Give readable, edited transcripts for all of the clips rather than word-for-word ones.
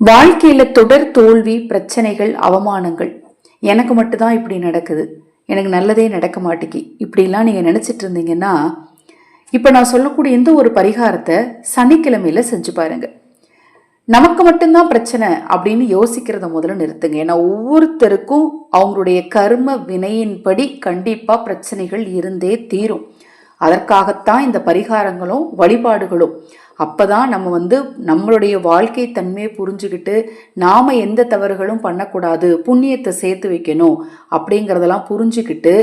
வாழ்க்கையில தொடர் தோல்வி, பிரச்சனைகள், அவமானங்கள். எனக்கு மட்டும்தான் இப்படி நடக்குது, எனக்கு நல்லதே நடக்க மாட்டேங்கி, இப்படிலாம் நீங்க நினைச்சிட்டு இருந்தீங்கன்னா, இப்ப நான் சொல்லக்கூடிய இந்த ஒரு பரிகாரத்தை சனிக்கிழமையில செஞ்சு பாருங்க. நமக்கு மட்டும்தான் பிரச்சனை அப்படின்னு யோசிக்கிறத முதல்ல நிறுத்துங்க. ஏன்னா ஒவ்வொருத்தருக்கும் அவங்களுடைய கர்ம வினையின்படி கண்டிப்பா பிரச்சனைகள் இருந்தே தீரும். அதற்காகத்தான் இந்த பரிகாரங்களும் வழிபாடுகளும். அப்பதான் நம்ம நம்மளுடைய வாழ்க்கை தன்மையை புரிஞ்சுக்கிட்டு நாம எந்த தவறுகளும் பண்ணக்கூடாது, புண்ணியத்தை சேர்த்து வைக்கணும் அப்படிங்கிறதெல்லாம் புரிஞ்சுக்கிட்டு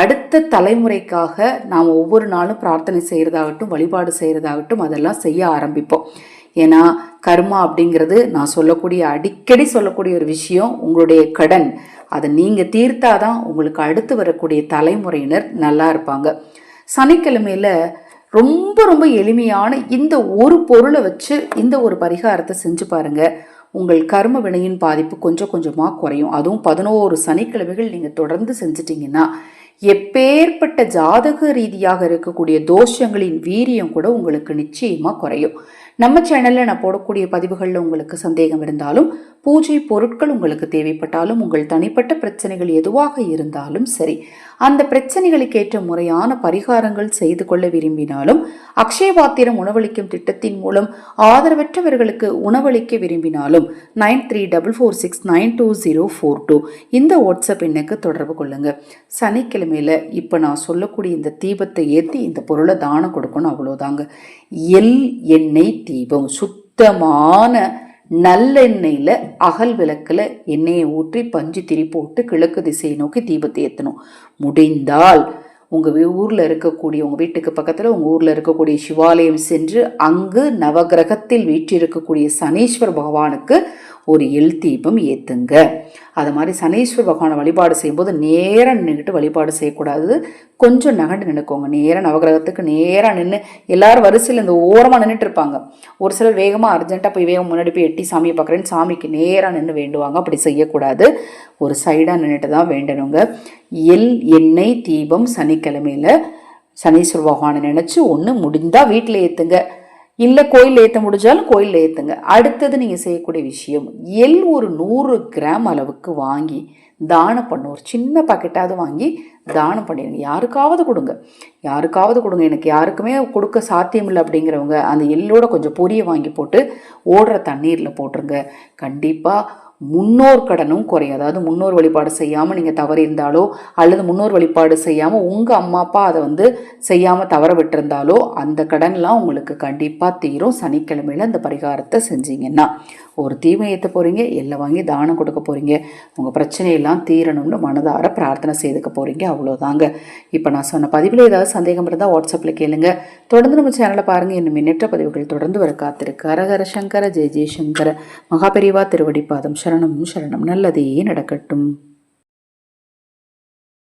அடுத்த தலைமுறைக்காக நாம் ஒவ்வொரு நாளும் பிரார்த்தனை செய்யறதாகட்டும், வழிபாடு செய்யறதாகட்டும் அதெல்லாம் செய்ய ஆரம்பிப்போம். ஏன்னா கர்மா அப்படிங்கிறது நான் அடிக்கடி சொல்லக்கூடிய ஒரு விஷயம். உங்களுடைய கடன் அதை நீங்க தீர்த்தாதான் உங்களுக்கு அடுத்து வரக்கூடிய தலைமுறையினர் நல்லா இருப்பாங்க. சனிக்கிழமையில ரொம்ப ரொம்ப எளிமையான இந்த ஒரு பொருளை வச்சு இந்த ஒரு பரிகாரத்தை செஞ்சு பாருங்க. உங்கள் கர்ம வினையின் பாதிப்பு கொஞ்சம் கொஞ்சமா குறையும். அதுவும் 11 சனிக்கிழமைகள் நீங்க தொடர்ந்து செஞ்சிட்டீங்கன்னா எப்பேற்பட்ட ஜாதக ரீதியாக இருக்கக்கூடிய தோஷங்களின் வீரியம் கூட உங்களுக்கு நிச்சயமா குறையும். நம்ம சேனல்ல நான் போடக்கூடிய பதிவுகள்ல உங்களுக்கு சந்தேகம் இருந்தாலும், பூஜை பொருட்கள் உங்களுக்கு தேவைப்பட்டாலும், உங்கள் தனிப்பட்ட பிரச்சனைகள் எதுவாக இருந்தாலும் சரி, அந்த பிரச்சனைகளுக்கு ஏற்ற முறையான பரிகாரங்கள் செய்து கொள்ள விரும்பினாலும், அக்ஷயபாத்திரம் உணவளிக்கும் திட்டத்தின் மூலம் ஆதரவற்றவர்களுக்கு உணவளிக்க விரும்பினாலும் 9344692042 இந்த வாட்ஸ்அப் எண்ணுக்கு தொடர்பு கொள்ளுங்க. சனிக்கிழமையில இப்ப நான் சொல்லக்கூடிய இந்த தீபத்தை ஏற்றி இந்த பொருளை தானம் கொடுக்கணும், அவ்வளோதாங்க. எல் எண்ணெய் தீபம், சுத்தமான நல்லெண்ணெயில அகல் விளக்குல எண்ணெயை ஊற்றி பஞ்சு திரி போட்டு கிழக்கு திசையை நோக்கி தீபத்தை ஏற்றணும். முடிந்தால் உங்க ஊர்ல இருக்கக்கூடிய, உங்க வீட்டுக்கு பக்கத்துல உங்க ஊர்ல இருக்கக்கூடிய சிவாலயம் சென்று அங்கு நவகிரகத்தில் வீற்றிருக்கக்கூடிய சனீஸ்வர பகவானுக்கு ஒரு எல் தீபம் ஏத்துங்க. அது மாதிரி சனீஸ்வர பகவானை வழிபாடு செய்யும்போது நேரம் நின்றுட்டு வழிபாடு செய்யக்கூடாது, கொஞ்சம் நகண்டு நினைக்கோங்க. நேரம் நவகிரகத்துக்கு நேரம் நின்று எல்லாரும் வரிசையில் இந்த ஓரமாக நின்றுட்டு இருப்பாங்க. ஒரு சிலர் வேகமாக அர்ஜென்ட்டாக போய் முன்னாடி போய் எட்டி சாமியை பார்க்குறேன்னு சாமிக்கு நேராக நின்று வேண்டுவாங்க. அப்படி செய்யக்கூடாது, ஒரு சைடாக நின்றுட்டு தான் வேண்டணுங்க. எல் எண்ணெய் தீபம் சனிக்கிழமையில சனீஸ்வர பகவானை நினைச்சு ஒன்று முடிந்தா வீட்டில் ஏற்றுங்க, இல்லை கோயில் ஏற்ற முடிஞ்சாலும் கோயிலில் ஏற்றுங்க. அடுத்தது நீங்கள் செய்யக்கூடிய விஷயம், எள் ஒரு 100 கிராம் அளவுக்கு வாங்கி தானம் பண்ணும். ஒரு சின்ன பாக்கெட்டாவது வாங்கி தானம் பண்ணிடுங்க. யாருக்காவது கொடுங்க. எனக்கு யாருக்குமே கொடுக்க சாத்தியம் இல்லை அப்படிங்கிறவங்க அந்த எள்ளோட கொஞ்சம் பொரியை வாங்கி போட்டு ஓடுற தண்ணீரில் போட்டுருங்க. கண்டிப்பாக முன்னோர் கடனும் குறையும். அதாவது முன்னோர் வழிபாடு செய்யாமல் நீங்கள் தவறி இருந்தாலோ, அல்லது முன்னோர் வழிபாடு செய்யாமல் உங்கள் அம்மா அப்பா அதை செய்யாமல் தவற விட்டுருந்தாலோ அந்த கடன்லாம் உங்களுக்கு கண்டிப்பாக தீரும். சனிக்கிழமையில் அந்த பரிகாரத்தை செஞ்சீங்கன்னா ஒரு தீமை ஏற்ற போகிறீங்க, எல்லாம் வாங்கி தானம் கொடுக்க போகிறீங்க, உங்கள் பிரச்சனையெல்லாம் தீரணும்னு மனதார பிரார்த்தனை செய்துக்க போகிறீங்க, அவ்வளோதாங்க. இப்போ நான் சொன்ன பதிவில் ஏதாவது சந்தேகம் இருந்தால் வாட்ஸ்அப்பில் கேளுங்க. தொடர்ந்து நம்ம சேனலை பாருங்கள். இன்னும் எண்ணற்ற பதிவுகள் தொடர்ந்து வர காத்திருக்கு. ஹரஹர சங்கர, ஜெய ஜெயசங்கர. மகாபெரிவா திருவடிப்பாதம். சரணம் சரணம். நல்லதே நடக்கட்டும்.